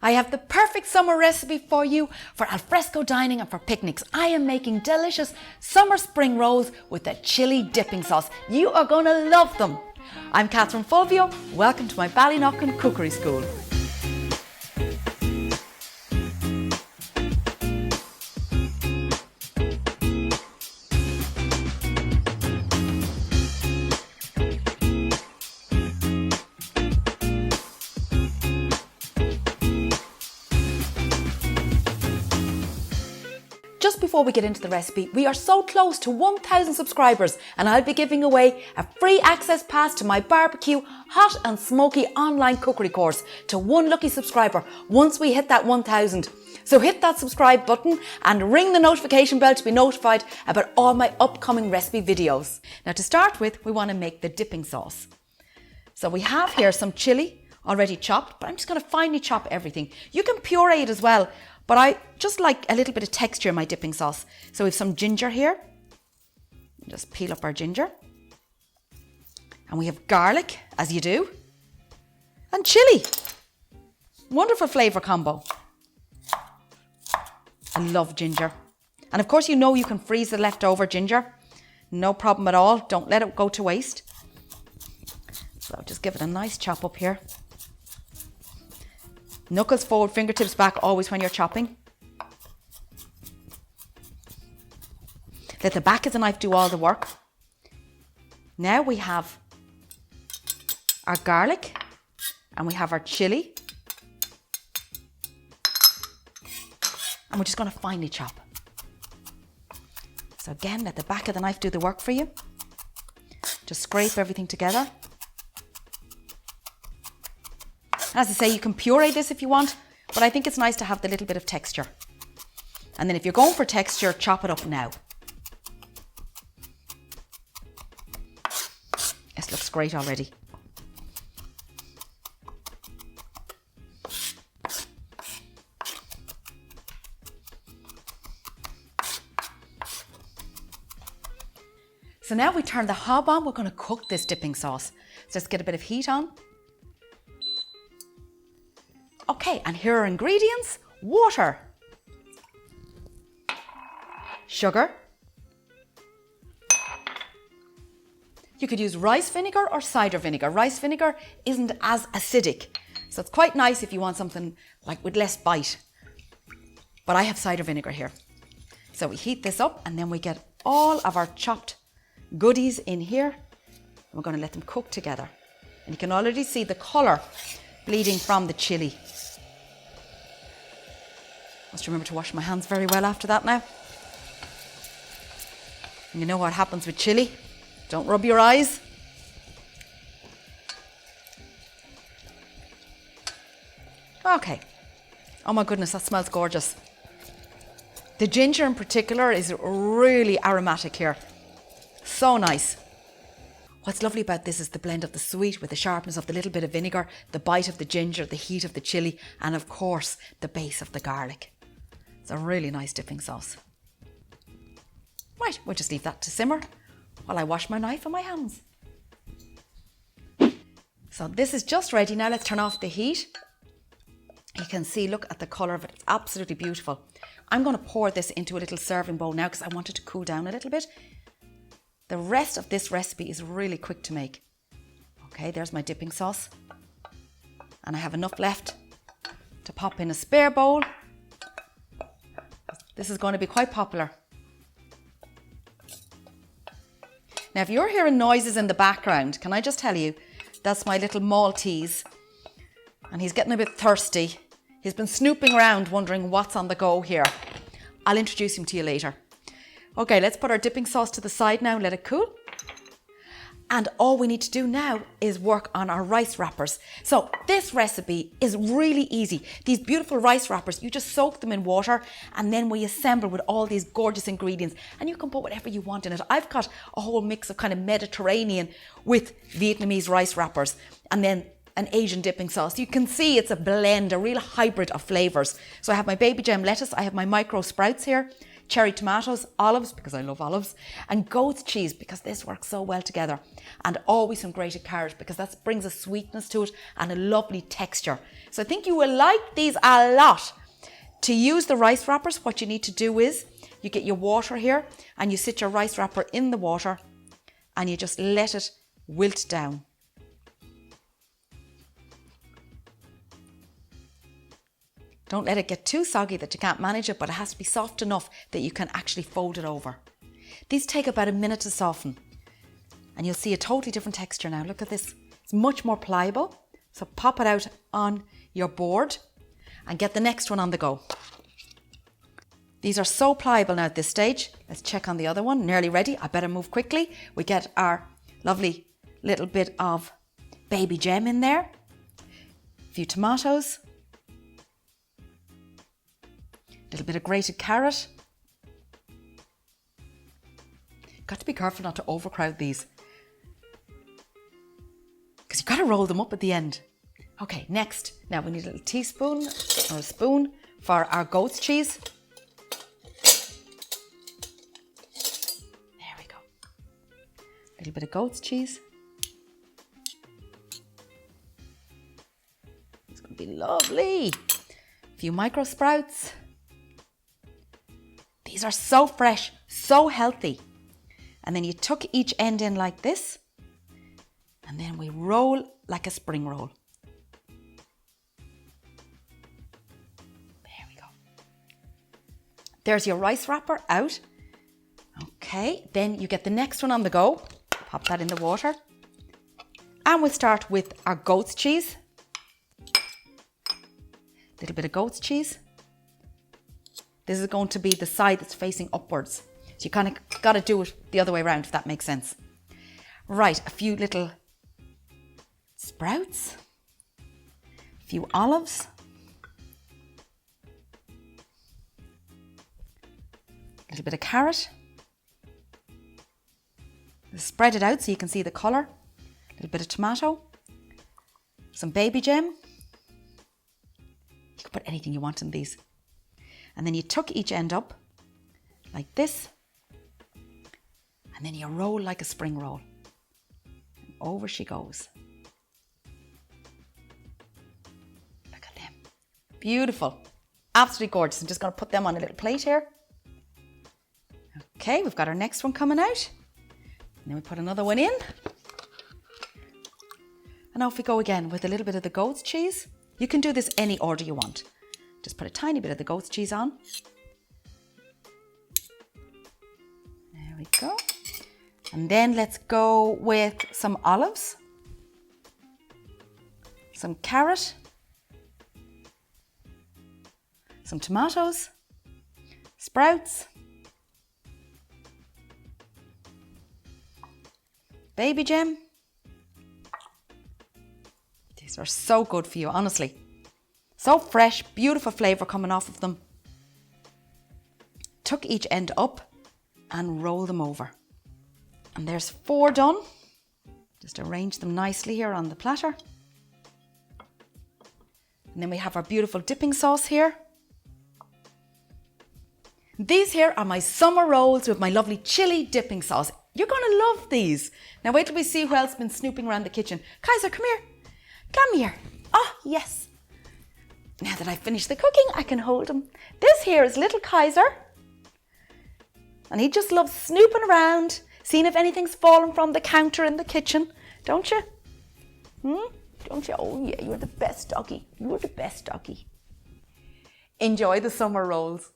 I have the perfect summer recipe for you for alfresco dining and for picnics. I am making delicious summer spring rolls with a chili dipping sauce. You are going to love them. I'm Catherine Fulvio. Welcome to my Ballyknocken Cookery School. Just before we get into the recipe, we are so close to 1,000 subscribers and I'll be giving away a free access pass to my barbecue hot and smoky online cookery course to one lucky subscriber once we hit that 1,000. So hit that subscribe button and ring the notification bell to be notified about all my upcoming recipe videos. Now to start with, we want to make the dipping sauce. So we have here some chili already chopped, but I'm just going to finely chop everything. You can puree it as well, but I just like a little bit of texture in my dipping sauce. So we have some ginger here. Just peel up our ginger. And we have garlic, as you do. And chili. Wonderful flavour combo. I love ginger. And of course you know you can freeze the leftover ginger. No problem at all. Don't let it go to waste. So just give it a nice chop up here. Knuckles forward, fingertips back, always when you're chopping. Let the back of the knife do all the work. Now we have our garlic and we have our chili. And we're just going to finely chop. So again, let the back of the knife do the work for you. Just scrape everything together. As I say, you can puree this if you want, but I think it's nice to have the little bit of texture. And then if you're going for texture, chop it up now. This looks great already. So now we turn the hob on, we're going to cook this dipping sauce. So let's get a bit of heat on. Okay, and here are ingredients. Water, sugar. You could use rice vinegar or cider vinegar. Rice vinegar isn't as acidic, so it's quite nice if you want something like with less bite. But I have cider vinegar here. So we heat this up and then we get all of our chopped goodies in here. We're going to let them cook together. And you can already see the colour bleeding from the chili. Must remember to wash my hands very well after that now. And you know what happens with chili. Don't rub your eyes. Okay. Oh my goodness, that smells gorgeous. The ginger in particular is really aromatic here. So nice. What's lovely about this is the blend of the sweet with the sharpness of the little bit of vinegar, the bite of the ginger, the heat of the chili, and of course, the base of the garlic. It's a really nice dipping sauce. Right, we'll just leave that to simmer while I wash my knife and my hands. So this is just ready. Now let's turn off the heat. You can see, look at the colour of it. It's absolutely beautiful. I'm going to pour this into a little serving bowl now because I want it to cool down a little bit. The rest of this recipe is really quick to make. Okay, there's my dipping sauce. And I have enough left to pop in a spare bowl. This is going to be quite popular. Now, if you're hearing noises in the background, can I just tell you, that's my little Maltese. And he's getting a bit thirsty. He's been snooping around wondering what's on the go here. I'll introduce him to you later. Okay, let's put our dipping sauce to the side now and let it cool. And all we need to do now is work on our rice wrappers. So this recipe is really easy. These beautiful rice wrappers, you just soak them in water and then we assemble with all these gorgeous ingredients and you can put whatever you want in it. I've got a whole mix of kind of Mediterranean with Vietnamese rice wrappers and then an Asian dipping sauce. You can see it's a blend, a real hybrid of flavours. So I have my baby gem lettuce, I have my micro sprouts here. cherry tomatoes, olives, because I love olives, and goat's cheese, because this works so well together. And always some grated carrot, because that brings a sweetness to it and a lovely texture. So I think you will like these a lot. To use the rice wrappers, what you need to do is you get your water here and you sit your rice wrapper in the water and you just let it wilt down. Don't let it get too soggy that you can't manage it, but it has to be soft enough that you can actually fold it over. These take about a minute to soften and you'll see a totally different texture now. Look at this, it's much more pliable. So pop it out on your board and get the next one on the go. These are so pliable now at this stage. Let's check on the other one, nearly ready. I better move quickly. We get our lovely little bit of baby gem in there, a few tomatoes, a little bit of grated carrot. Got to be careful not to overcrowd these, because you've got to roll them up at the end. Okay, next, now we need a little teaspoon or a spoon for our goat's cheese. There we go. A little bit of goat's cheese. It's going to be lovely. A few micro sprouts. These are so fresh, so healthy. And then you tuck each end in like this. And then we roll like a spring roll. There we go. There's your rice wrapper out. Okay, then you get the next one on the go. Pop that in the water. And we'll start with our goat's cheese. A little bit of goat's cheese. This is going to be the side that's facing upwards. So you kind of got to do it the other way around, if that makes sense. Right, a few little sprouts, a few olives, a little bit of carrot. Spread it out so you can see the colour. A little bit of tomato, some baby gem. You can put anything you want in these. And then you tuck each end up like this. And then you roll like a spring roll. And over she goes. Look at them. Beautiful. Absolutely gorgeous. I'm just going to put them on a little plate here. Okay, we've got our next one coming out. And then we put another one in. And off we go again with a little bit of the goat's cheese. You can do this any order you want. Just put a tiny bit of the goat's cheese on. There we go. And then let's go with some olives, some carrot, some tomatoes, sprouts, baby gem. These are so good for you, honestly. So fresh, beautiful flavour coming off of them. Tuck each end up and roll them over. And there's 4 done. Just arrange them nicely here on the platter. And then we have our beautiful dipping sauce here. These here are my summer rolls with my lovely chili dipping sauce. You're going to love these. Now wait till we see who else has been snooping around the kitchen. Kaiser, come here. Come here. Oh, yes. Now that I've finished the cooking, I can hold him. This here is little Kaiser. And he just loves snooping around, seeing if anything's fallen from the counter in the kitchen. Don't you? Don't you? Oh yeah, you're the best doggy. You're the best doggy. Enjoy the summer rolls.